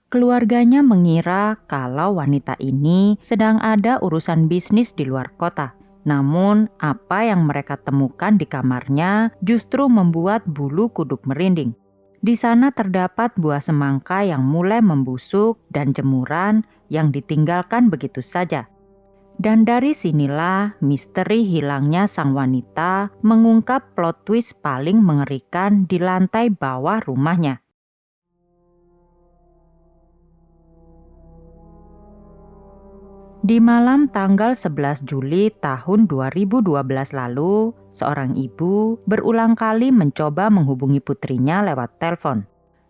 Keluarganya mengira kalau wanita ini sedang ada urusan bisnis di luar kota. Namun, apa yang mereka temukan di kamarnya justru membuat bulu kuduk merinding. Di sana terdapat buah semangka yang mulai membusuk dan jemuran yang ditinggalkan begitu saja. Dan dari sinilah misteri hilangnya sang wanita mengungkap plot twist paling mengerikan di lantai bawah rumahnya. Di malam tanggal 11 Juli tahun 2012 lalu, seorang ibu berulang kali mencoba menghubungi putrinya lewat telepon.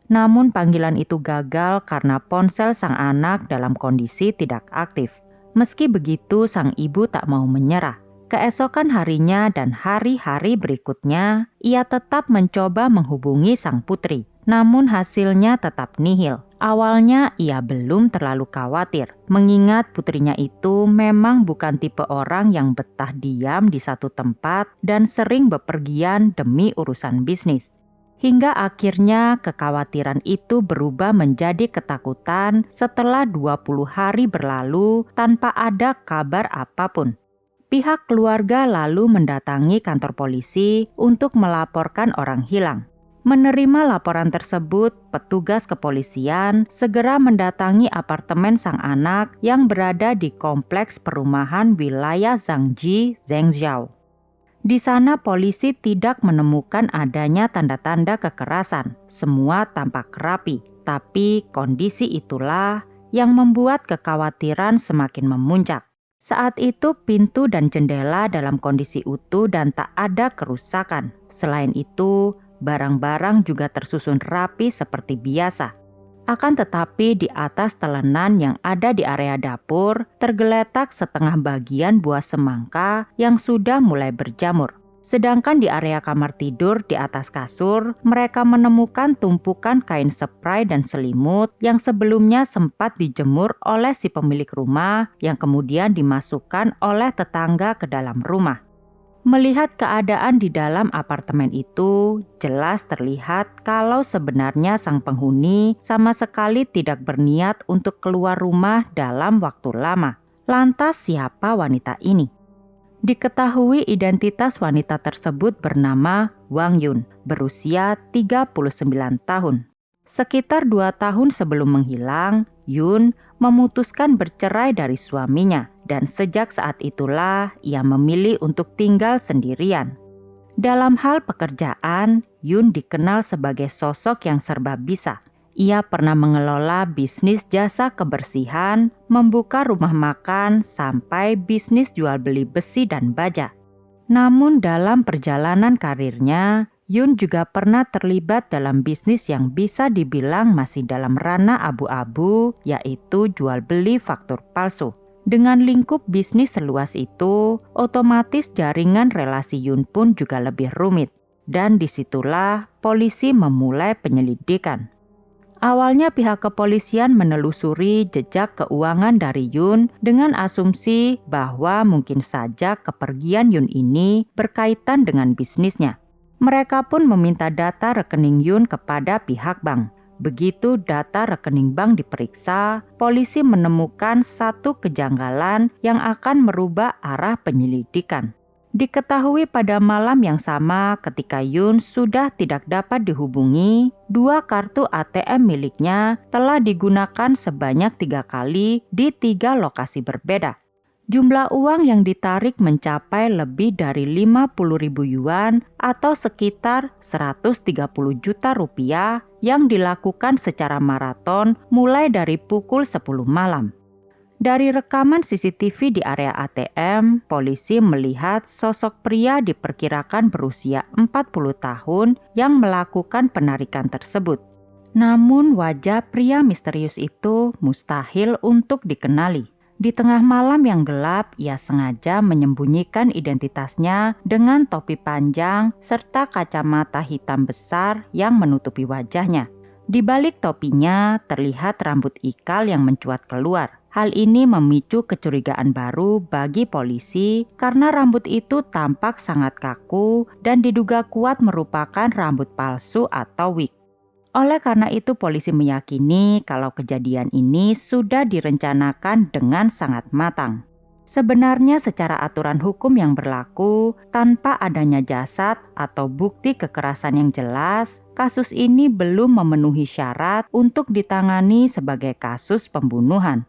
Namun panggilan itu gagal karena ponsel sang anak dalam kondisi tidak aktif. Meski begitu, sang ibu tak mau menyerah. Keesokan harinya dan hari-hari berikutnya, ia tetap mencoba menghubungi sang putri. Namun hasilnya tetap nihil. Awalnya ia belum terlalu khawatir, mengingat putrinya itu memang bukan tipe orang yang betah diam di satu tempat dan sering bepergian demi urusan bisnis. Hingga akhirnya kekhawatiran itu berubah menjadi ketakutan setelah 20 hari berlalu tanpa ada kabar apapun. Pihak keluarga lalu mendatangi kantor polisi untuk melaporkan orang hilang. Menerima laporan tersebut, petugas kepolisian segera mendatangi apartemen sang anak yang berada di kompleks perumahan wilayah Zhangji, Zhengzhou. Di sana polisi tidak menemukan adanya tanda-tanda kekerasan, semua tampak rapi. Tapi kondisi itulah yang membuat kekhawatiran semakin memuncak. Saat itu pintu dan jendela dalam kondisi utuh dan tak ada kerusakan. Selain itu, barang-barang juga tersusun rapi seperti biasa. Akan tetapi di atas telenan yang ada di area dapur tergeletak setengah bagian buah semangka yang sudah mulai berjamur. Sedangkan di area kamar tidur di atas kasur, mereka menemukan tumpukan kain spray dan selimut yang sebelumnya sempat dijemur oleh si pemilik rumah yang kemudian dimasukkan oleh tetangga ke dalam rumah. Melihat keadaan di dalam apartemen itu, jelas terlihat kalau sebenarnya sang penghuni sama sekali tidak berniat untuk keluar rumah dalam waktu lama. Lantas siapa wanita ini? Diketahui identitas wanita tersebut bernama Wang Yun, berusia 39 tahun. Sekitar 2 tahun sebelum menghilang, Yun memutuskan bercerai dari suaminya dan sejak saat itulah ia memilih untuk tinggal sendirian. Dalam hal pekerjaan, Yun dikenal sebagai sosok yang serba bisa. Ia pernah mengelola bisnis jasa kebersihan, membuka rumah makan, sampai bisnis jual beli besi dan baja. Namun dalam perjalanan karirnya, Yun juga pernah terlibat dalam bisnis yang bisa dibilang masih dalam ranah abu-abu, yaitu jual beli faktur palsu. Dengan lingkup bisnis seluas itu, otomatis jaringan relasi Yun pun juga lebih rumit. Dan disitulah polisi memulai penyelidikan. Awalnya pihak kepolisian menelusuri jejak keuangan dari Yun dengan asumsi bahwa mungkin saja kepergian Yun ini berkaitan dengan bisnisnya. Mereka pun meminta data rekening Yun kepada pihak bank. Begitu data rekening bank diperiksa, polisi menemukan satu kejanggalan yang akan merubah arah penyelidikan. Diketahui pada malam yang sama ketika Yun sudah tidak dapat dihubungi, 2 kartu ATM miliknya telah digunakan sebanyak 3 kali di 3 lokasi berbeda. Jumlah uang yang ditarik mencapai lebih dari 50.000 yuan atau sekitar 130 juta rupiah yang dilakukan secara maraton mulai dari pukul 10 malam. Dari rekaman CCTV di area ATM, polisi melihat sosok pria diperkirakan berusia 40 tahun yang melakukan penarikan tersebut. Namun wajah pria misterius itu mustahil untuk dikenali. Di tengah malam yang gelap, ia sengaja menyembunyikan identitasnya dengan topi panjang serta kacamata hitam besar yang menutupi wajahnya. Di balik topinya terlihat rambut ikal yang mencuat keluar. Hal ini memicu kecurigaan baru bagi polisi karena rambut itu tampak sangat kaku dan diduga kuat merupakan rambut palsu atau wig. Oleh karena itu polisi meyakini kalau kejadian ini sudah direncanakan dengan sangat matang. Sebenarnya secara aturan hukum yang berlaku, tanpa adanya jasad atau bukti kekerasan yang jelas, kasus ini belum memenuhi syarat untuk ditangani sebagai kasus pembunuhan.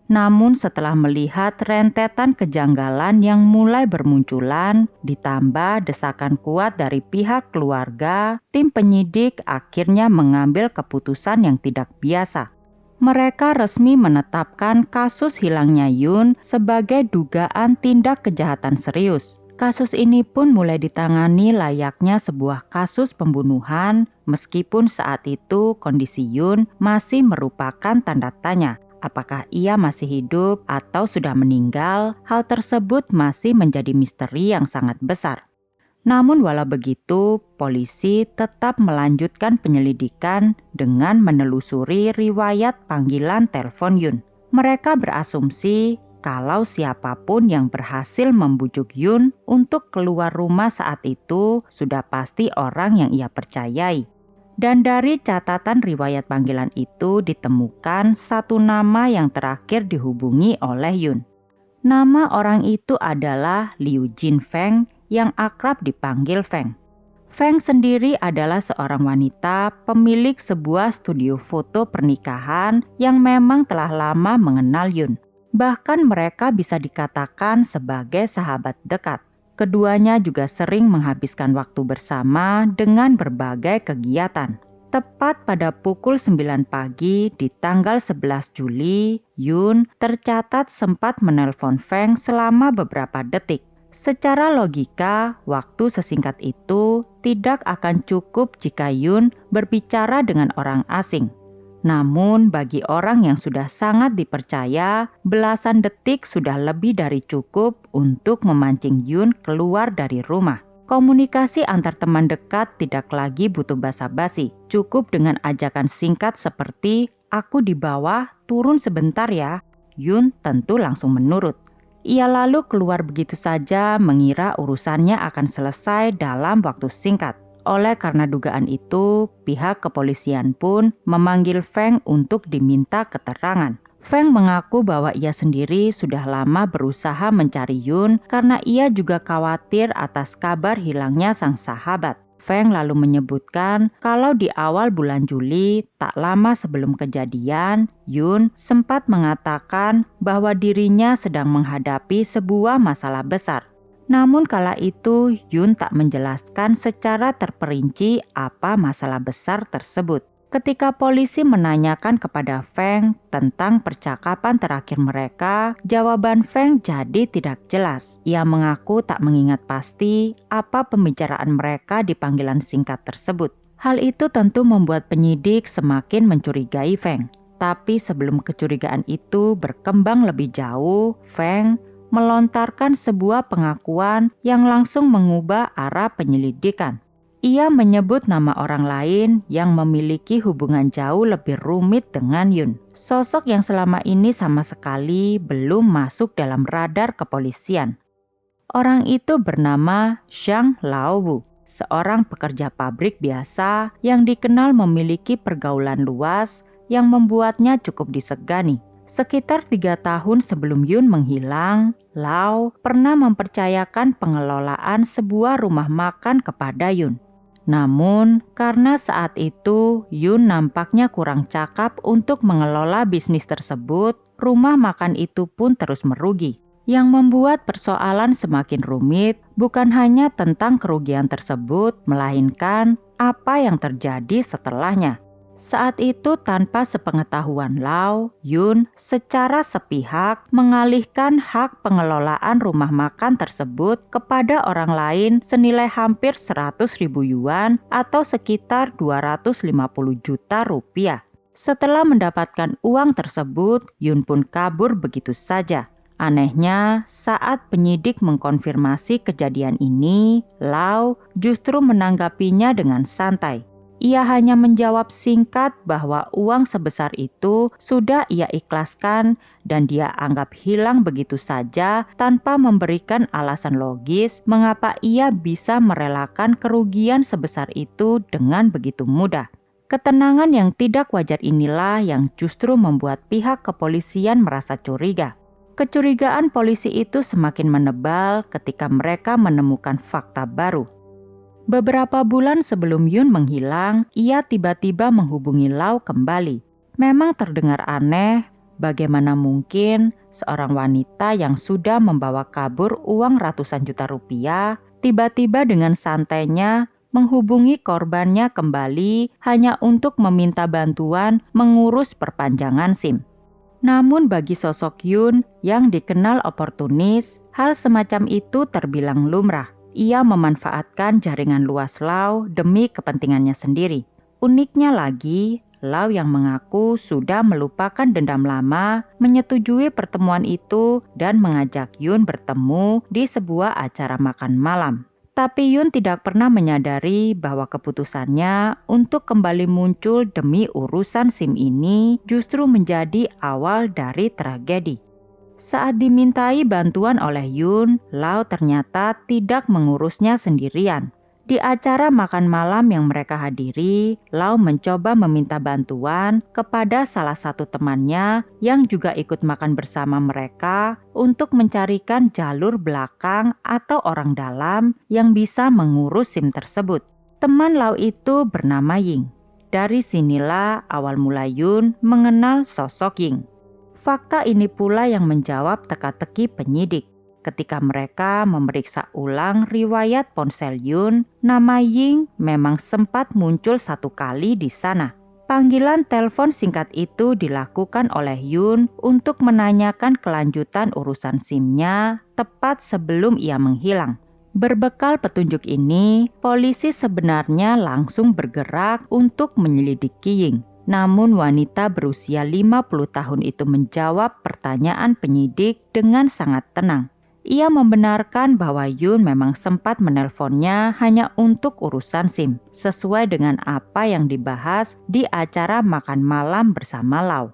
Namun setelah melihat rentetan kejanggalan yang mulai bermunculan, ditambah desakan kuat dari pihak keluarga, tim penyidik akhirnya mengambil keputusan yang tidak biasa. Mereka resmi menetapkan kasus hilangnya Yun sebagai dugaan tindak kejahatan serius. Kasus ini pun mulai ditangani layaknya sebuah kasus pembunuhan, meskipun saat itu kondisi Yun masih merupakan tanda tanya. Apakah ia masih hidup atau sudah meninggal? Hal tersebut masih menjadi misteri yang sangat besar. Namun walau begitu, polisi tetap melanjutkan penyelidikan dengan menelusuri riwayat panggilan telepon Yun. Mereka berasumsi kalau siapapun yang berhasil membujuk Yun untuk keluar rumah saat itu sudah pasti orang yang ia percayai. Dan dari catatan riwayat panggilan itu ditemukan satu nama yang terakhir dihubungi oleh Yun. Nama orang itu adalah Liu Jinfeng yang akrab dipanggil Feng. Feng sendiri adalah seorang wanita pemilik sebuah studio foto pernikahan yang memang telah lama mengenal Yun. Bahkan mereka bisa dikatakan sebagai sahabat dekat. Keduanya juga sering menghabiskan waktu bersama dengan berbagai kegiatan. Tepat pada pukul 9 pagi di tanggal 11 Juli, Yun tercatat sempat menelpon Feng selama beberapa detik. Secara logika, waktu sesingkat itu tidak akan cukup jika Yun berbicara dengan orang asing. Namun bagi orang yang sudah sangat dipercaya, belasan detik sudah lebih dari cukup untuk memancing Yun keluar dari rumah. Komunikasi antar teman dekat tidak lagi butuh basa-basi. Cukup dengan ajakan singkat seperti, "Aku di bawah, turun sebentar ya." Yun tentu langsung menurut. Ia lalu keluar begitu saja mengira urusannya akan selesai dalam waktu singkat. Oleh karena dugaan itu, pihak kepolisian pun memanggil Feng untuk diminta keterangan. Feng mengaku bahwa ia sendiri sudah lama berusaha mencari Yun karena ia juga khawatir atas kabar hilangnya sang sahabat. Feng lalu menyebutkan kalau di awal bulan Juli, tak lama sebelum kejadian, Yun sempat mengatakan bahwa dirinya sedang menghadapi sebuah masalah besar. Namun kala itu Yun tak menjelaskan secara terperinci apa masalah besar tersebut. Ketika polisi menanyakan kepada Feng tentang percakapan terakhir mereka, jawaban Feng jadi tidak jelas. Ia mengaku tak mengingat pasti apa pembicaraan mereka di panggilan singkat tersebut. Hal itu tentu membuat penyidik semakin mencurigai Feng. Tapi sebelum kecurigaan itu berkembang lebih jauh, Feng melontarkan sebuah pengakuan yang langsung mengubah arah penyelidikan. Ia menyebut nama orang lain yang memiliki hubungan jauh lebih rumit dengan Yun. Sosok yang selama ini sama sekali belum masuk dalam radar kepolisian. Orang itu bernama Zhang Laowu, seorang pekerja pabrik biasa yang dikenal memiliki pergaulan luas yang membuatnya cukup disegani. Sekitar 3 tahun sebelum Yun menghilang, Lau pernah mempercayakan pengelolaan sebuah rumah makan kepada Yun. Namun, karena saat itu Yun nampaknya kurang cakap untuk mengelola bisnis tersebut, rumah makan itu pun terus merugi. Yang membuat persoalan semakin rumit bukan hanya tentang kerugian tersebut, melainkan apa yang terjadi setelahnya. Saat itu tanpa sepengetahuan Lau, Yun secara sepihak mengalihkan hak pengelolaan rumah makan tersebut kepada orang lain senilai hampir 100.000 yuan atau sekitar 250 juta rupiah. Setelah mendapatkan uang tersebut, Yun pun kabur begitu saja. Anehnya, saat penyidik mengkonfirmasi kejadian ini, Lau justru menanggapinya dengan santai. Ia hanya menjawab singkat bahwa uang sebesar itu sudah ia ikhlaskan dan dia anggap hilang begitu saja tanpa memberikan alasan logis mengapa ia bisa merelakan kerugian sebesar itu dengan begitu mudah. Ketenangan yang tidak wajar inilah yang justru membuat pihak kepolisian merasa curiga. Kecurigaan polisi itu semakin menebal ketika mereka menemukan fakta baru. Beberapa bulan sebelum Yun menghilang, ia tiba-tiba menghubungi Lau kembali. Memang terdengar aneh, bagaimana mungkin seorang wanita yang sudah membawa kabur uang ratusan juta rupiah, tiba-tiba dengan santainya menghubungi korbannya kembali hanya untuk meminta bantuan mengurus perpanjangan SIM. Namun bagi sosok Yun yang dikenal oportunis, hal semacam itu terbilang lumrah. Ia memanfaatkan jaringan luas Lau demi kepentingannya sendiri. Uniknya lagi, Lau yang mengaku sudah melupakan dendam lama menyetujui pertemuan itu dan mengajak Yun bertemu di sebuah acara makan malam. Tapi Yun tidak pernah menyadari bahwa keputusannya untuk kembali muncul demi urusan SIM ini justru menjadi awal dari tragedi. Saat dimintai bantuan oleh Yun, Lau ternyata tidak mengurusnya sendirian. Di acara makan malam yang mereka hadiri, Lau mencoba meminta bantuan kepada salah satu temannya yang juga ikut makan bersama mereka untuk mencarikan jalur belakang atau orang dalam yang bisa mengurus SIM tersebut. Teman Lau itu bernama Ying. Dari sinilah awal mula Yun mengenal sosok Ying. Fakta ini pula yang menjawab teka-teki penyidik. Ketika mereka memeriksa ulang riwayat ponsel Yun, nama Ying memang sempat muncul satu kali di sana. Panggilan telepon singkat itu dilakukan oleh Yun untuk menanyakan kelanjutan urusan SIM-nya tepat sebelum ia menghilang. Berbekal petunjuk ini, polisi sebenarnya langsung bergerak untuk menyelidiki Ying. Namun wanita berusia 50 tahun itu menjawab pertanyaan penyidik dengan sangat tenang. Ia membenarkan bahwa Yun memang sempat menelponnya hanya untuk urusan SIM, sesuai dengan apa yang dibahas di acara makan malam bersama Lau.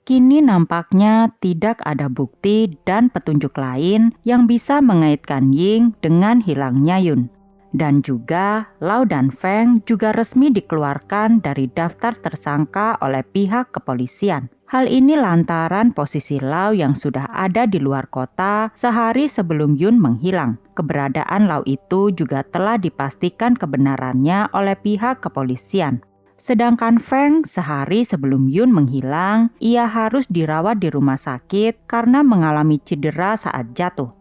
Kini nampaknya tidak ada bukti dan petunjuk lain yang bisa mengaitkan Ying dengan hilangnya Yun. Dan juga Lau dan Feng juga resmi dikeluarkan dari daftar tersangka oleh pihak kepolisian. Hal ini lantaran posisi Lau yang sudah ada di luar kota sehari sebelum Yun menghilang. Keberadaan Lau itu juga telah dipastikan kebenarannya oleh pihak kepolisian. Sedangkan Feng sehari sebelum Yun menghilang, ia harus dirawat di rumah sakit karena mengalami cedera saat jatuh.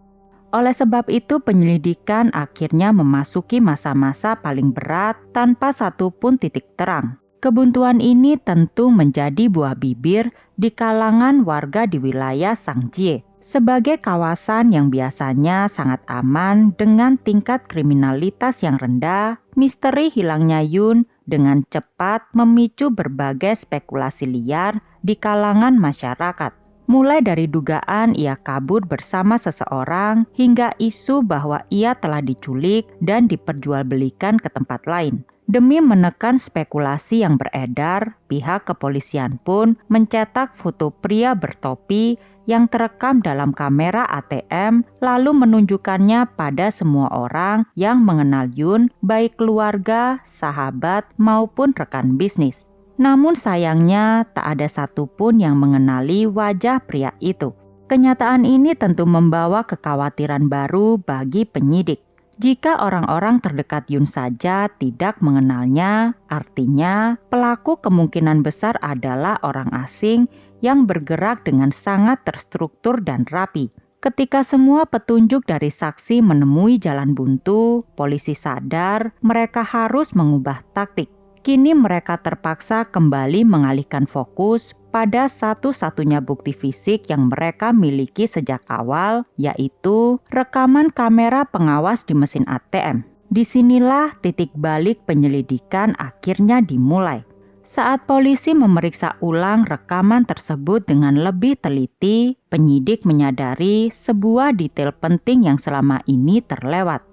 Oleh sebab itu penyelidikan akhirnya memasuki masa-masa paling berat tanpa satupun titik terang. Kebuntuan ini tentu menjadi buah bibir di kalangan warga di wilayah Sangjie. Sebagai kawasan yang biasanya sangat aman dengan tingkat kriminalitas yang rendah, misteri hilangnya Yun dengan cepat memicu berbagai spekulasi liar di kalangan masyarakat. Mulai dari dugaan ia kabur bersama seseorang hingga isu bahwa ia telah diculik dan diperjualbelikan ke tempat lain. Demi menekan spekulasi yang beredar, pihak kepolisian pun mencetak foto pria bertopi yang terekam dalam kamera ATM lalu menunjukkannya pada semua orang yang mengenal Yun, baik keluarga, sahabat, maupun rekan bisnis. Namun sayangnya tak ada satupun yang mengenali wajah pria itu. Kenyataan ini tentu membawa kekhawatiran baru bagi penyidik. Jika orang-orang terdekat Yun saja tidak mengenalnya, artinya pelaku kemungkinan besar adalah orang asing yang bergerak dengan sangat terstruktur dan rapi. Ketika semua petunjuk dari saksi menemui jalan buntu, polisi sadar mereka harus mengubah taktik. Kini mereka terpaksa kembali mengalihkan fokus pada satu-satunya bukti fisik yang mereka miliki sejak awal, yaitu rekaman kamera pengawas di mesin ATM. Disinilah titik balik penyelidikan akhirnya dimulai. Saat polisi memeriksa ulang rekaman tersebut dengan lebih teliti, penyidik menyadari sebuah detail penting yang selama ini terlewat.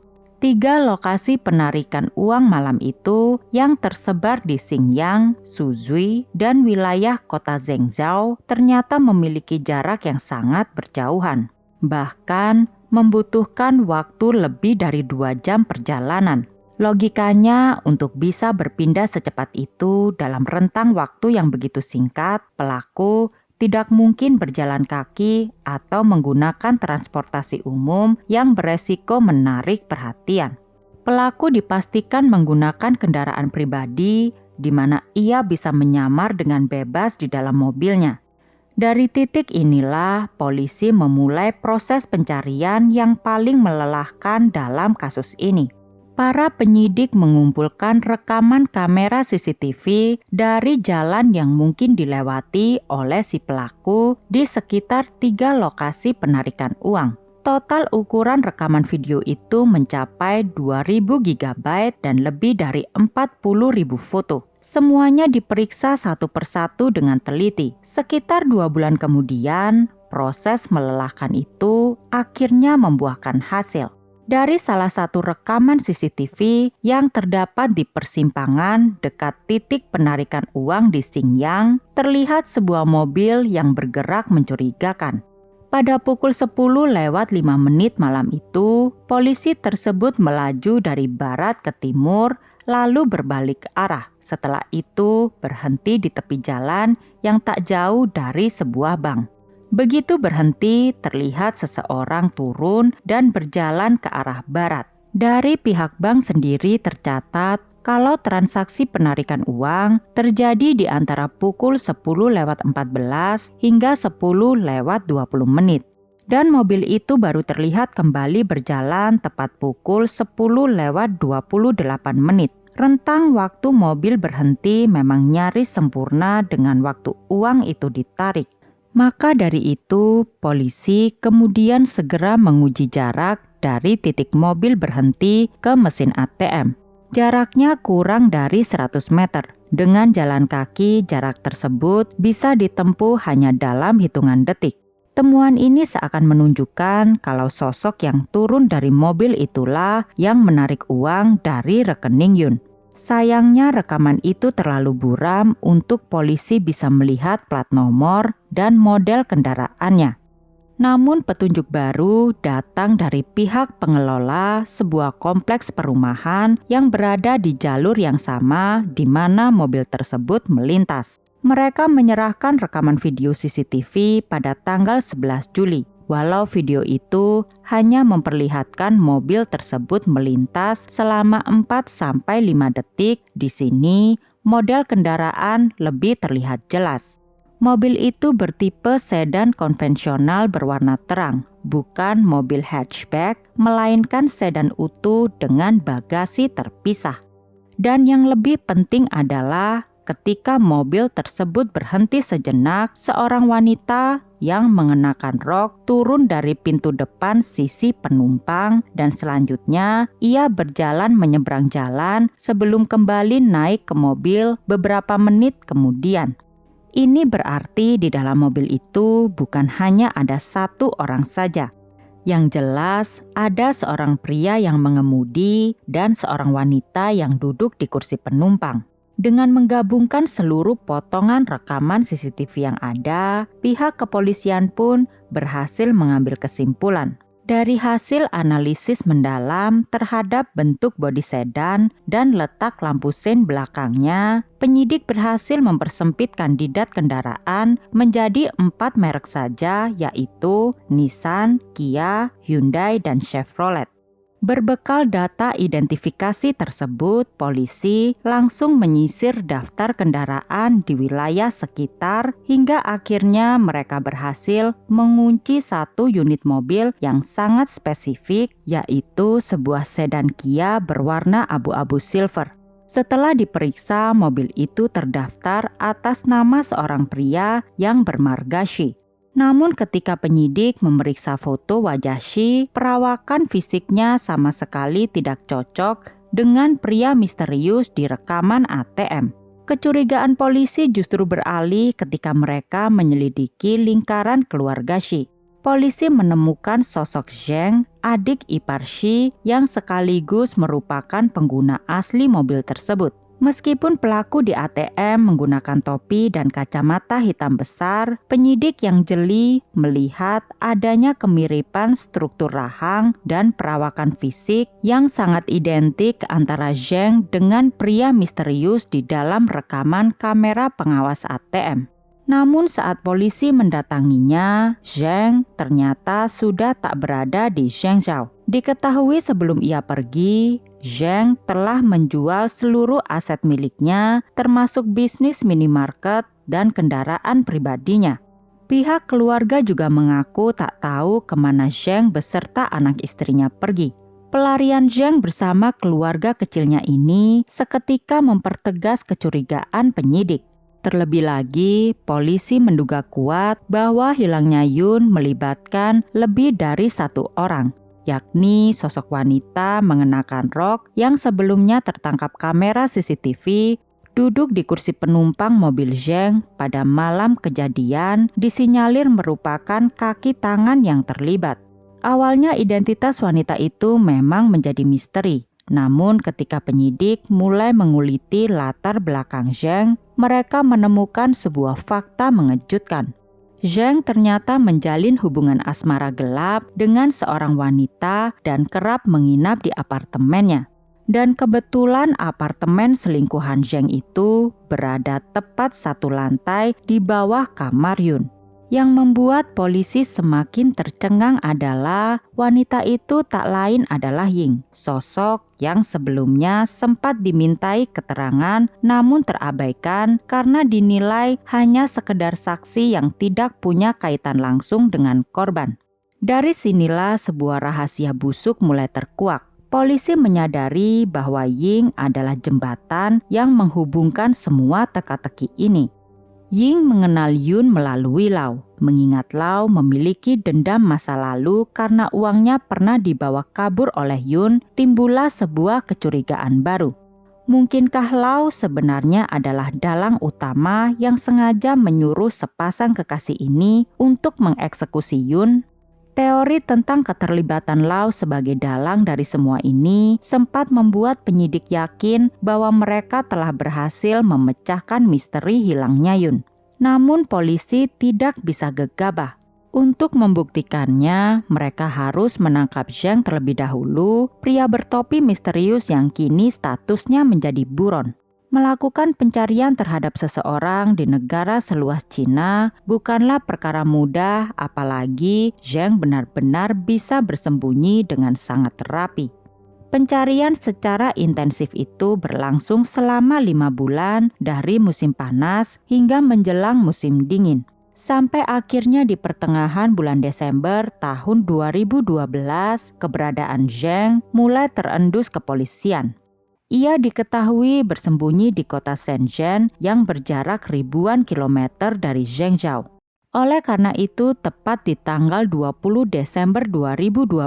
3 lokasi penarikan uang malam itu yang tersebar di Xinjiang, Suzhui, dan wilayah kota Zhengzhou ternyata memiliki jarak yang sangat berjauhan. Bahkan membutuhkan waktu lebih dari 2 jam perjalanan. Logikanya, untuk bisa berpindah secepat itu dalam rentang waktu yang begitu singkat, pelaku tidak mungkin berjalan kaki atau menggunakan transportasi umum yang beresiko menarik perhatian. Pelaku dipastikan menggunakan kendaraan pribadi di mana ia bisa menyamar dengan bebas di dalam mobilnya. Dari titik inilah polisi memulai proses pencarian yang paling melelahkan dalam kasus ini. Para penyidik mengumpulkan rekaman kamera CCTV dari jalan yang mungkin dilewati oleh si pelaku di sekitar 3 lokasi penarikan uang. Total ukuran rekaman video itu mencapai 2000 GB dan lebih dari 40.000 foto. Semuanya diperiksa satu persatu dengan teliti. Sekitar 2 bulan kemudian, proses melelahkan itu akhirnya membuahkan hasil. Dari salah satu rekaman CCTV yang terdapat di persimpangan dekat titik penarikan uang di Xingyang, terlihat sebuah mobil yang bergerak mencurigakan. Pada pukul 10:05 malam itu, polisi tersebut melaju dari barat ke timur lalu berbalik arah. Setelah itu berhenti di tepi jalan yang tak jauh dari sebuah bank. Begitu berhenti, terlihat seseorang turun dan berjalan ke arah barat. Dari pihak bank sendiri tercatat kalau transaksi penarikan uang terjadi di antara pukul 10:14 hingga 10:20 dan mobil itu baru terlihat kembali berjalan tepat pukul 10:28. Rentang waktu mobil berhenti memang nyaris sempurna dengan waktu uang itu ditarik. Maka dari itu, polisi kemudian segera menguji jarak dari titik mobil berhenti ke mesin ATM. Jaraknya kurang dari 100 meter. Dengan jalan kaki, jarak tersebut bisa ditempuh hanya dalam hitungan detik. Temuan ini seakan menunjukkan kalau sosok yang turun dari mobil itulah yang menarik uang dari rekening Yun. Sayangnya rekaman itu terlalu buram untuk polisi bisa melihat plat nomor dan model kendaraannya. Namun petunjuk baru datang dari pihak pengelola sebuah kompleks perumahan yang berada di jalur yang sama di mana mobil tersebut melintas. Mereka menyerahkan rekaman video CCTV pada tanggal 11 Juli. Walau video itu hanya memperlihatkan mobil tersebut melintas selama 4-5 detik, di sini model kendaraan lebih terlihat jelas. Mobil itu bertipe sedan konvensional berwarna terang, bukan mobil hatchback, melainkan sedan utuh dengan bagasi terpisah. Dan yang lebih penting adalah ketika mobil tersebut berhenti sejenak, seorang wanita yang mengenakan rok turun dari pintu depan sisi penumpang dan selanjutnya ia berjalan menyeberang jalan sebelum kembali naik ke mobil beberapa menit kemudian. Ini berarti di dalam mobil itu bukan hanya ada satu orang saja. Yang jelas ada seorang pria yang mengemudi dan seorang wanita yang duduk di kursi penumpang. Dengan menggabungkan seluruh potongan rekaman CCTV yang ada, pihak kepolisian pun berhasil mengambil kesimpulan. Dari hasil analisis mendalam terhadap bentuk bodi sedan dan letak lampu sein belakangnya, penyidik berhasil mempersempit kandidat kendaraan menjadi 4 merek saja, yaitu Nissan, Kia, Hyundai, dan Chevrolet. Berbekal data identifikasi tersebut, polisi langsung menyisir daftar kendaraan di wilayah sekitar hingga akhirnya mereka berhasil mengunci satu unit mobil yang sangat spesifik, yaitu sebuah sedan Kia berwarna abu-abu silver. Setelah diperiksa, mobil itu terdaftar atas nama seorang pria yang bermarga Shi. Namun ketika penyidik memeriksa foto wajah Shi, perawakan fisiknya sama sekali tidak cocok dengan pria misterius di rekaman ATM. Kecurigaan polisi justru beralih ketika mereka menyelidiki lingkaran keluarga Shi. Polisi menemukan sosok Zheng, adik ipar Shi yang sekaligus merupakan pengguna asli mobil tersebut. Meskipun pelaku di ATM menggunakan topi dan kacamata hitam besar, penyidik yang jeli melihat adanya kemiripan struktur rahang dan perawakan fisik yang sangat identik antara Zheng dengan pria misterius di dalam rekaman kamera pengawas ATM. Namun saat polisi mendatanginya, Zheng ternyata sudah tak berada di Zhengzhou. Diketahui sebelum ia pergi, Zheng telah menjual seluruh aset miliknya termasuk bisnis minimarket dan kendaraan pribadinya. Pihak keluarga juga mengaku tak tahu kemana Zheng beserta anak istrinya pergi. Pelarian Zheng bersama keluarga kecilnya ini seketika mempertegas kecurigaan penyidik. Terlebih lagi, polisi menduga kuat bahwa hilangnya Yun melibatkan lebih dari satu orang, yakni sosok wanita mengenakan rok yang sebelumnya tertangkap kamera CCTV duduk di kursi penumpang mobil Zheng pada malam kejadian disinyalir merupakan kaki tangan yang terlibat. Awalnya identitas wanita itu memang menjadi misteri. Namun ketika penyidik mulai menguliti latar belakang Zheng, mereka menemukan sebuah fakta mengejutkan. Zheng ternyata menjalin hubungan asmara gelap dengan seorang wanita dan kerap menginap di apartemennya. Dan kebetulan apartemen selingkuhan Zheng itu berada tepat satu lantai di bawah kamar Yun. Yang membuat polisi semakin tercengang adalah wanita itu tak lain adalah Ying, sosok yang sebelumnya sempat dimintai keterangan namun terabaikan karena dinilai hanya sekedar saksi yang tidak punya kaitan langsung dengan korban. Dari sinilah sebuah rahasia busuk mulai terkuak. Polisi menyadari bahwa Ying adalah jembatan yang menghubungkan semua teka-teki ini. Ying mengenal Yun melalui Lau, mengingat Lau memiliki dendam masa lalu karena uangnya pernah dibawa kabur oleh Yun, timbullah sebuah kecurigaan baru. Mungkinkah Lau sebenarnya adalah dalang utama yang sengaja menyuruh sepasang kekasih ini untuk mengeksekusi Yun? Teori tentang keterlibatan Lau sebagai dalang dari semua ini sempat membuat penyidik yakin bahwa mereka telah berhasil memecahkan misteri hilangnya Yun. Namun polisi tidak bisa gegabah. Untuk membuktikannya, mereka harus menangkap Zheng terlebih dahulu, pria bertopi misterius yang kini statusnya menjadi buron. Melakukan pencarian terhadap seseorang di negara seluas Cina bukanlah perkara mudah, apalagi Zheng benar-benar bisa bersembunyi dengan sangat rapi. Pencarian secara intensif itu berlangsung selama 5 bulan dari musim panas hingga menjelang musim dingin. Sampai akhirnya di pertengahan bulan Desember tahun 2012, keberadaan Zheng mulai terendus kepolisian. Ia diketahui bersembunyi di kota Shenzhen yang berjarak ribuan kilometer dari Zhengzhou. Oleh karena itu, tepat di tanggal 20 Desember 2012,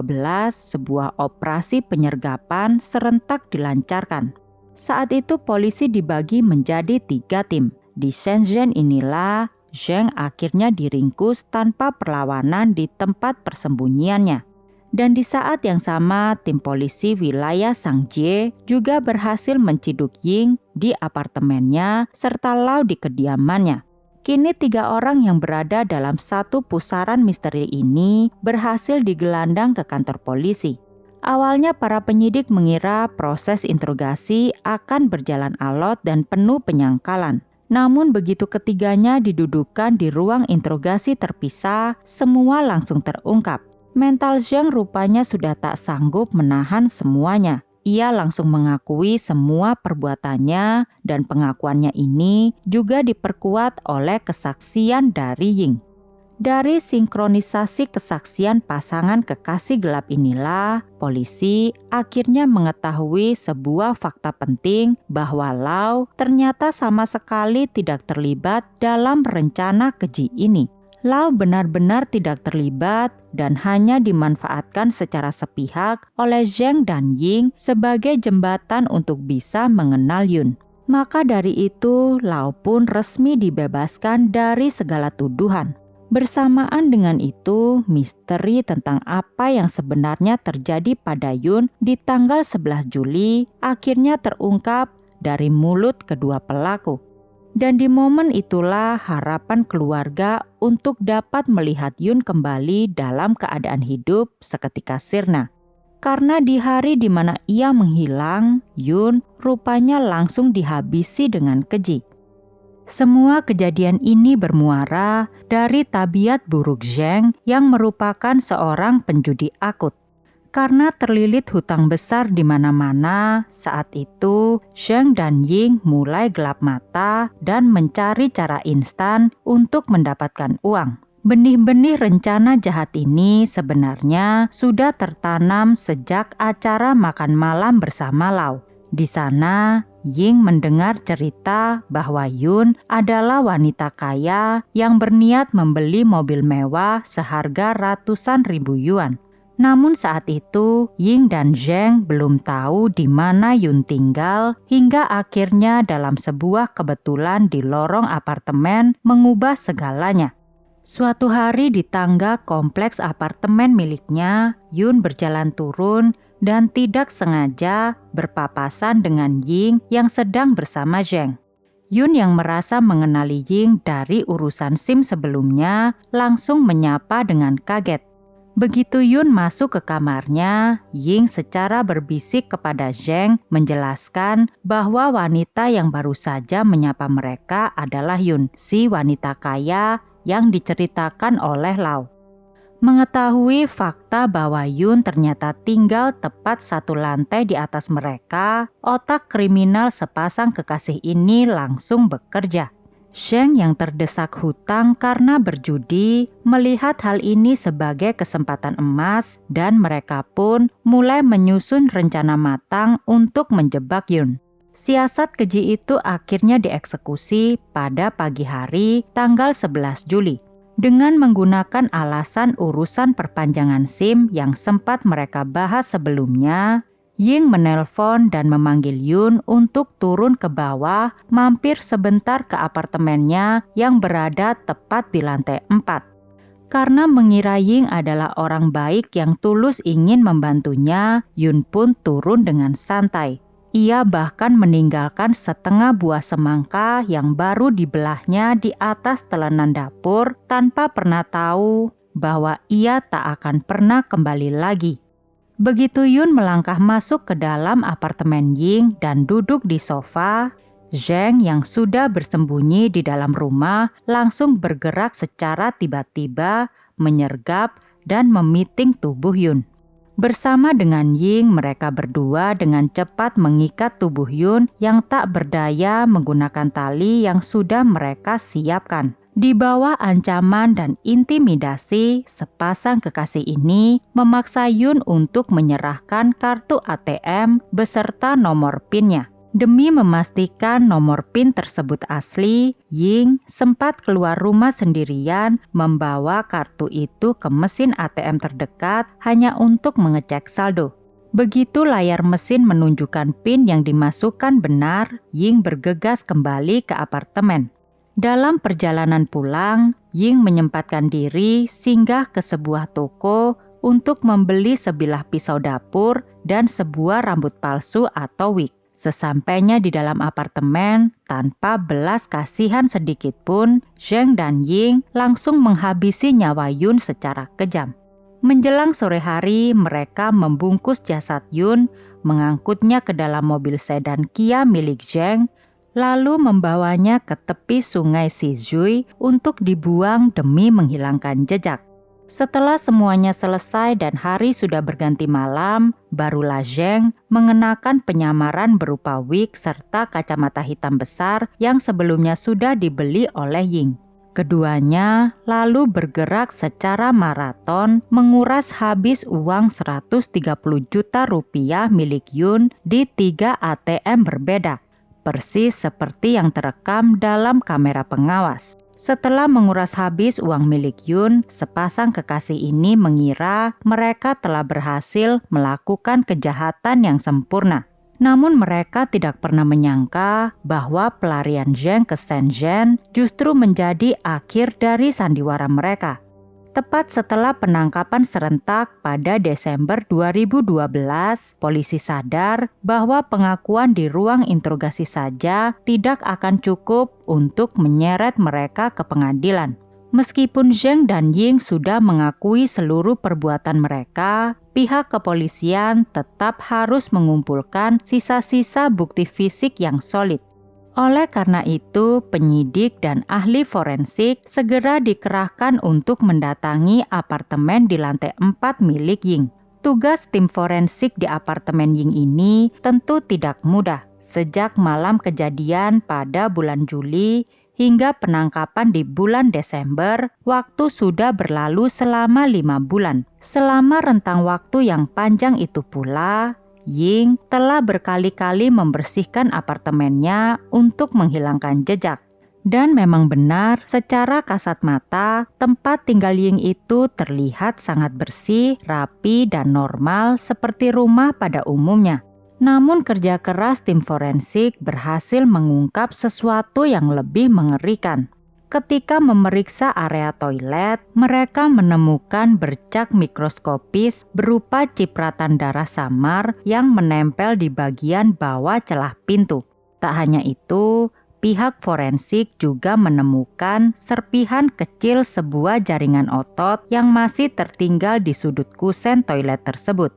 sebuah operasi penyergapan serentak dilancarkan. Saat itu polisi dibagi menjadi 3 tim. Di Shenzhen inilah Zheng akhirnya diringkus tanpa perlawanan di tempat persembunyiannya. Dan di saat yang sama, tim polisi wilayah Sangjie juga berhasil menciduk Ying di apartemennya serta Lau di kediamannya. Kini 3 orang yang berada dalam satu pusaran misteri ini berhasil digelandang ke kantor polisi. Awalnya para penyidik mengira proses interogasi akan berjalan alot dan penuh penyangkalan. Namun begitu ketiganya didudukan di ruang interogasi terpisah, semua langsung terungkap. Mental Zheng rupanya sudah tak sanggup menahan semuanya. Ia langsung mengakui semua perbuatannya dan pengakuannya ini juga diperkuat oleh kesaksian dari Ying. Dari sinkronisasi kesaksian pasangan kekasih gelap inilah, polisi akhirnya mengetahui sebuah fakta penting bahwa Lau ternyata sama sekali tidak terlibat dalam rencana keji ini. Lau benar-benar tidak terlibat dan hanya dimanfaatkan secara sepihak oleh Zheng dan Ying sebagai jembatan untuk bisa mengenal Yun. Maka dari itu, Lau pun resmi dibebaskan dari segala tuduhan. Bersamaan dengan itu, misteri tentang apa yang sebenarnya terjadi pada Yun di tanggal 11 Juli akhirnya terungkap dari mulut kedua pelaku. Dan di momen itulah harapan keluarga untuk dapat melihat Yun kembali dalam keadaan hidup seketika sirna. Karena di hari di mana ia menghilang, Yun rupanya langsung dihabisi dengan keji. Semua kejadian ini bermuara dari tabiat buruk Zheng yang merupakan seorang penjudi akut. Karena terlilit hutang besar di mana-mana, saat itu Zheng dan Ying mulai gelap mata dan mencari cara instan untuk mendapatkan uang. Benih-benih rencana jahat ini sebenarnya sudah tertanam sejak acara makan malam bersama Lau. Di sana, Ying mendengar cerita bahwa Yun adalah wanita kaya yang berniat membeli mobil mewah seharga ratusan ribu yuan. Namun saat itu, Ying dan Zheng belum tahu di mana Yun tinggal hingga akhirnya dalam sebuah kebetulan di lorong apartemen mengubah segalanya. Suatu hari di tangga kompleks apartemen miliknya, Yun berjalan turun dan tidak sengaja berpapasan dengan Ying yang sedang bersama Zheng. Yun yang merasa mengenali Ying dari urusan SIM sebelumnya langsung menyapa dengan kaget. Begitu Yun masuk ke kamarnya, Ying secara berbisik kepada Zheng menjelaskan bahwa wanita yang baru saja menyapa mereka adalah Yun, si wanita kaya yang diceritakan oleh Lau. Mengetahui fakta bahwa Yun ternyata tinggal tepat satu lantai di atas mereka, otak kriminal sepasang kekasih ini langsung bekerja. Zheng yang terdesak hutang karena berjudi melihat hal ini sebagai kesempatan emas dan mereka pun mulai menyusun rencana matang untuk menjebak Yun. Siasat keji itu akhirnya dieksekusi pada pagi hari tanggal 11 Juli. Dengan menggunakan alasan urusan perpanjangan SIM yang sempat mereka bahas sebelumnya, Ying menelpon dan memanggil Yun untuk turun ke bawah mampir sebentar ke apartemennya yang berada tepat di lantai 4. Karena mengira Ying adalah orang baik yang tulus ingin membantunya, Yun pun turun dengan santai. Ia bahkan meninggalkan setengah buah semangka yang baru dibelahnya di atas telenan dapur tanpa pernah tahu bahwa ia tak akan pernah kembali lagi. Begitu Yun melangkah masuk ke dalam apartemen Ying dan duduk di sofa, Zheng yang sudah bersembunyi di dalam rumah langsung bergerak secara tiba-tiba, menyergap dan memiting tubuh Yun. Bersama dengan Ying, mereka berdua dengan cepat mengikat tubuh Yun yang tak berdaya menggunakan tali yang sudah mereka siapkan. Di bawah ancaman dan intimidasi, sepasang kekasih ini memaksa Yun untuk menyerahkan kartu ATM beserta nomor PIN-nya. Demi memastikan nomor PIN tersebut asli, Ying sempat keluar rumah sendirian membawa kartu itu ke mesin ATM terdekat hanya untuk mengecek saldo. Begitu layar mesin menunjukkan PIN yang dimasukkan benar, Ying bergegas kembali ke apartemen. Dalam perjalanan pulang, Ying menyempatkan diri singgah ke sebuah toko untuk membeli sebilah pisau dapur dan sebuah rambut palsu atau wig. Sesampainya di dalam apartemen, tanpa belas kasihan sedikit pun, Zheng dan Ying langsung menghabisi nyawa Yun secara kejam. Menjelang sore hari, mereka membungkus jasad Yun, mengangkutnya ke dalam mobil sedan Kia milik Zheng, lalu membawanya ke tepi sungai Sizhui untuk dibuang demi menghilangkan jejak. Setelah semuanya selesai dan hari sudah berganti malam, barulah Zheng mengenakan penyamaran berupa wig serta kacamata hitam besar yang sebelumnya sudah dibeli oleh Ying. Keduanya lalu bergerak secara maraton menguras habis uang 130 juta rupiah milik Yun di 3 ATM berbeda. Persis seperti yang terekam dalam kamera pengawas. Setelah menguras habis uang milik Yun, sepasang kekasih ini mengira mereka telah berhasil melakukan kejahatan yang sempurna. Namun mereka tidak pernah menyangka bahwa pelarian Zheng ke Shenzhen justru menjadi akhir dari sandiwara mereka. Tepat setelah penangkapan serentak pada Desember 2012, polisi sadar bahwa pengakuan di ruang interogasi saja tidak akan cukup untuk menyeret mereka ke pengadilan. Meskipun Zheng dan Ying sudah mengakui seluruh perbuatan mereka, pihak kepolisian tetap harus mengumpulkan sisa-sisa bukti fisik yang solid. Oleh karena itu, penyidik dan ahli forensik segera dikerahkan untuk mendatangi apartemen di lantai 4 milik Ying. Tugas tim forensik di apartemen Ying ini tentu tidak mudah. Sejak malam kejadian pada bulan Juli hingga penangkapan di bulan Desember, waktu sudah berlalu selama 5 bulan. Selama rentang waktu yang panjang itu pula, Ying telah berkali-kali membersihkan apartemennya untuk menghilangkan jejak. Dan memang benar, secara kasat mata, tempat tinggal Ying itu terlihat sangat bersih, rapi, dan normal seperti rumah pada umumnya. Namun kerja keras tim forensik berhasil mengungkap sesuatu yang lebih mengerikan. Ketika memeriksa area toilet, mereka menemukan bercak mikroskopis berupa cipratan darah samar yang menempel di bagian bawah celah pintu. Tak hanya itu, pihak forensik juga menemukan serpihan kecil sebuah jaringan otot yang masih tertinggal di sudut kusen toilet tersebut.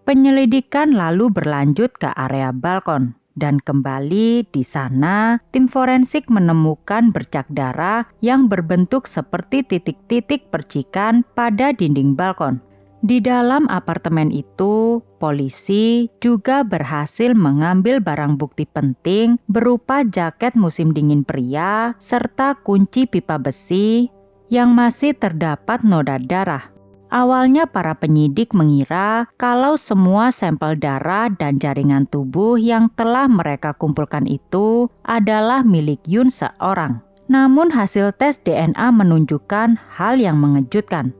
Penyelidikan lalu berlanjut ke area balkon. Dan kembali di sana, tim forensik menemukan bercak darah yang berbentuk seperti titik-titik percikan pada dinding balkon. Di dalam apartemen itu, polisi juga berhasil mengambil barang bukti penting berupa jaket musim dingin pria serta kunci pipa besi yang masih terdapat noda darah. Awalnya para penyidik mengira kalau semua sampel darah dan jaringan tubuh yang telah mereka kumpulkan itu adalah milik Yun seorang. Namun hasil tes DNA menunjukkan hal yang mengejutkan.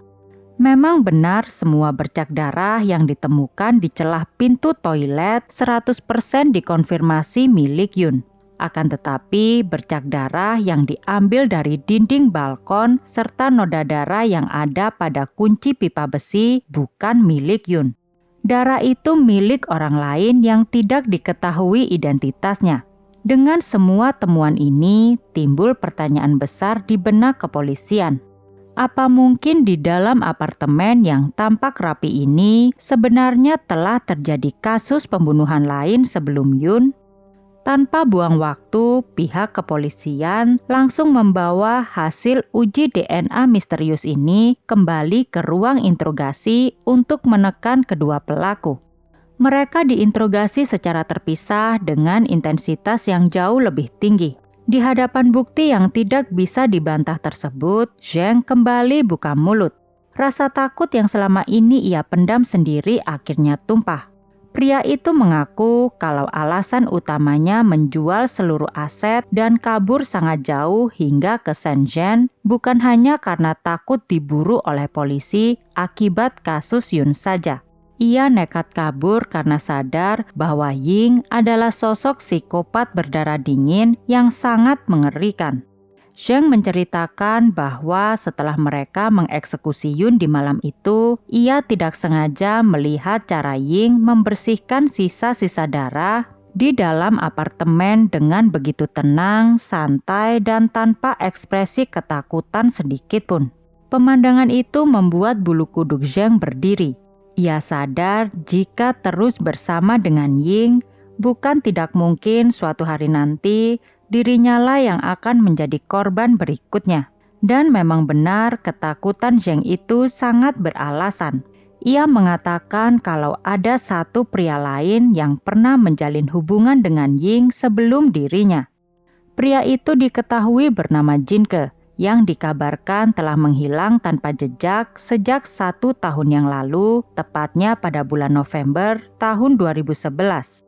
Memang benar semua bercak darah yang ditemukan di celah pintu toilet 100% dikonfirmasi milik Yun. Akan tetapi bercak darah yang diambil dari dinding balkon serta noda darah yang ada pada kunci pipa besi bukan milik Yun. Darah itu milik orang lain yang tidak diketahui identitasnya. Dengan semua temuan ini, timbul pertanyaan besar di benak kepolisian. Apa mungkin di dalam apartemen yang tampak rapi ini sebenarnya telah terjadi kasus pembunuhan lain sebelum Yun? Tanpa buang waktu, pihak kepolisian langsung membawa hasil uji DNA misterius ini kembali ke ruang interogasi untuk menekan kedua pelaku. Mereka diinterogasi secara terpisah dengan intensitas yang jauh lebih tinggi. Di hadapan bukti yang tidak bisa dibantah tersebut, Zheng kembali buka mulut. Rasa takut yang selama ini ia pendam sendiri akhirnya tumpah. Pria itu mengaku kalau alasan utamanya menjual seluruh aset dan kabur sangat jauh hingga ke Shenzhen bukan hanya karena takut diburu oleh polisi akibat kasus Yun saja. Ia nekat kabur karena sadar bahwa Ying adalah sosok psikopat berdarah dingin yang sangat mengerikan. Zheng menceritakan bahwa setelah mereka mengeksekusi Yun di malam itu, ia tidak sengaja melihat cara Ying membersihkan sisa-sisa darah di dalam apartemen dengan begitu tenang, santai, dan tanpa ekspresi ketakutan sedikit pun. Pemandangan itu membuat bulu kuduk Zheng berdiri. Ia sadar jika terus bersama dengan Ying, bukan tidak mungkin suatu hari nanti dirinya lah yang akan menjadi korban berikutnya. Dan memang benar ketakutan Zheng itu sangat beralasan. Ia mengatakan kalau ada satu pria lain yang pernah menjalin hubungan dengan Ying sebelum dirinya. Pria itu diketahui bernama Jinke, yang dikabarkan telah menghilang tanpa jejak sejak 1 tahun yang lalu, tepatnya pada bulan November tahun 2011.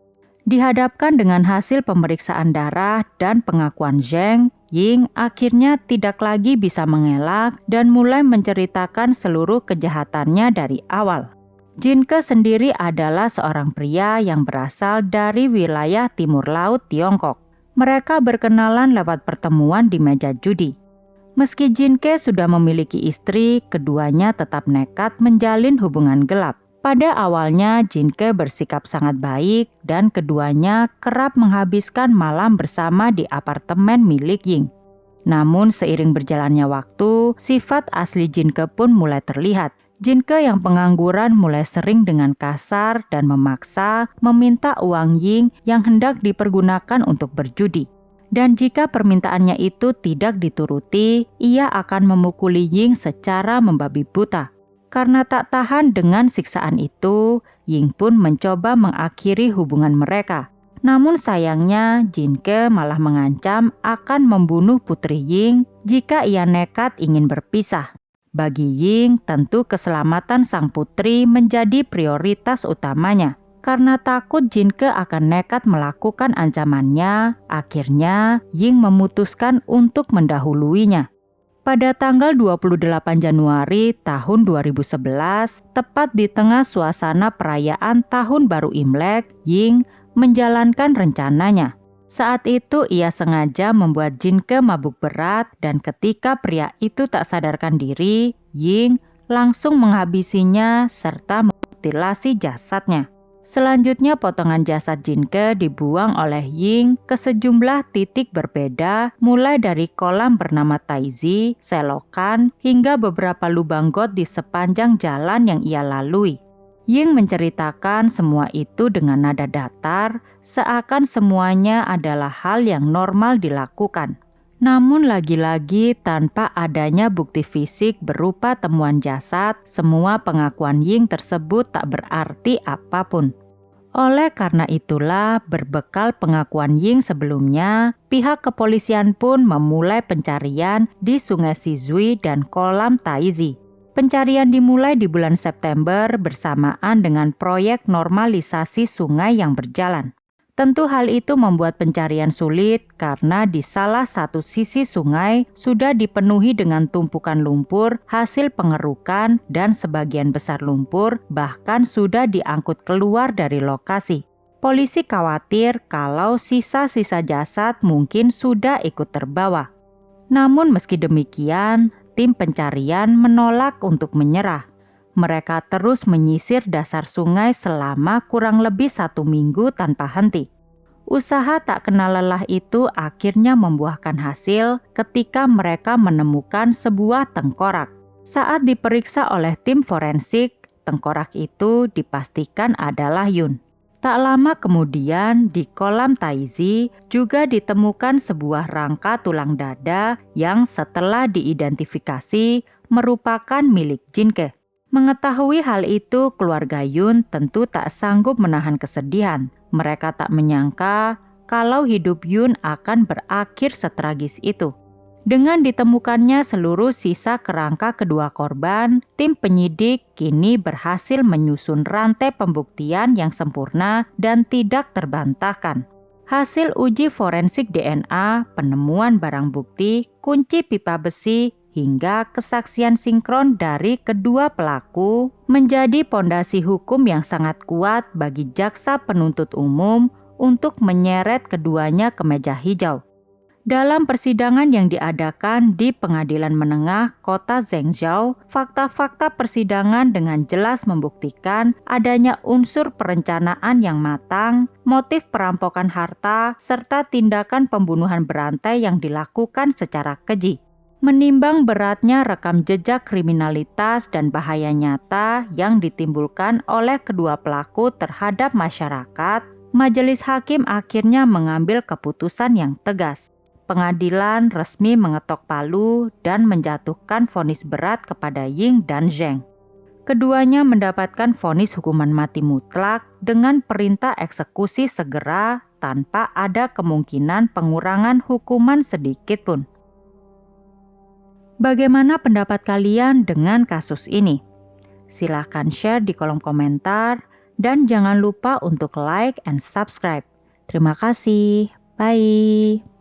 Dihadapkan dengan hasil pemeriksaan darah dan pengakuan Zheng, Ying akhirnya tidak lagi bisa mengelak dan mulai menceritakan seluruh kejahatannya dari awal. Jinke sendiri adalah seorang pria yang berasal dari wilayah timur laut Tiongkok. Mereka berkenalan lewat pertemuan di meja judi. Meski Jinke sudah memiliki istri, keduanya tetap nekat menjalin hubungan gelap. Pada awalnya Jinke bersikap sangat baik dan keduanya kerap menghabiskan malam bersama di apartemen milik Ying. Namun seiring berjalannya waktu, sifat asli Jinke pun mulai terlihat. Jinke yang pengangguran mulai sering dengan kasar dan memaksa meminta uang Ying yang hendak dipergunakan untuk berjudi. Dan jika permintaannya itu tidak dituruti, ia akan memukuli Ying secara membabi buta. Karena tak tahan dengan siksaan itu, Ying pun mencoba mengakhiri hubungan mereka. Namun sayangnya, Jinke malah mengancam akan membunuh putri Ying jika ia nekat ingin berpisah. Bagi Ying, tentu keselamatan sang putri menjadi prioritas utamanya. Karena takut Jinke akan nekat melakukan ancamannya, akhirnya Ying memutuskan untuk mendahuluinya. Pada tanggal 28 Januari tahun 2011, tepat di tengah suasana perayaan Tahun Baru Imlek, Ying menjalankan rencananya. Saat itu ia sengaja membuat Jinke mabuk berat dan ketika pria itu tak sadarkan diri, Ying langsung menghabisinya serta memutilasi jasadnya. Selanjutnya potongan jasad Jinke dibuang oleh Ying ke sejumlah titik berbeda mulai dari kolam bernama Taizi, selokan, hingga beberapa lubang got di sepanjang jalan yang ia lalui. Ying menceritakan semua itu dengan nada datar, seakan semuanya adalah hal yang normal dilakukan. Namun lagi-lagi tanpa adanya bukti fisik berupa temuan jasad, semua pengakuan Ying tersebut tak berarti apapun. Oleh karena itulah, berbekal pengakuan Ying sebelumnya, pihak kepolisian pun memulai pencarian di Sungai Sizui dan kolam Taizi. Pencarian dimulai di bulan September bersamaan dengan proyek normalisasi sungai yang berjalan. Tentu hal itu membuat pencarian sulit karena di salah satu sisi sungai sudah dipenuhi dengan tumpukan lumpur hasil pengerukan dan sebagian besar lumpur bahkan sudah diangkut keluar dari lokasi. Polisi khawatir kalau sisa-sisa jasad mungkin sudah ikut terbawa. Namun meski demikian, tim pencarian menolak untuk menyerah. Mereka terus menyisir dasar sungai selama kurang lebih 1 minggu tanpa henti. Usaha tak kenal lelah itu akhirnya membuahkan hasil ketika mereka menemukan sebuah tengkorak. Saat diperiksa oleh tim forensik, tengkorak itu dipastikan adalah Yun. Tak lama kemudian di kolam Taizi juga ditemukan sebuah rangka tulang dada yang setelah diidentifikasi merupakan milik Jinke. Mengetahui hal itu, keluarga Yun tentu tak sanggup menahan kesedihan. Mereka tak menyangka kalau hidup Yun akan berakhir setragis itu. Dengan ditemukannya seluruh sisa kerangka kedua korban, tim penyidik kini berhasil menyusun rantai pembuktian yang sempurna dan tidak terbantahkan. Hasil uji forensik DNA, penemuan barang bukti, kunci pipa besi, hingga kesaksian sinkron dari kedua pelaku menjadi pondasi hukum yang sangat kuat bagi jaksa penuntut umum untuk menyeret keduanya ke meja hijau. Dalam persidangan yang diadakan di Pengadilan Menengah Kota Zhengzhou, fakta-fakta persidangan dengan jelas membuktikan adanya unsur perencanaan yang matang, motif perampokan harta, serta tindakan pembunuhan berantai yang dilakukan secara keji. Menimbang beratnya rekam jejak kriminalitas dan bahaya nyata yang ditimbulkan oleh kedua pelaku terhadap masyarakat, majelis hakim akhirnya mengambil keputusan yang tegas. Pengadilan resmi mengetok palu dan menjatuhkan vonis berat kepada Ying dan Zheng. Keduanya mendapatkan vonis hukuman mati mutlak dengan perintah eksekusi segera tanpa ada kemungkinan pengurangan hukuman sedikit pun. Bagaimana pendapat kalian dengan kasus ini? Silahkan share di kolom komentar dan jangan lupa untuk like and subscribe. Terima kasih. Bye.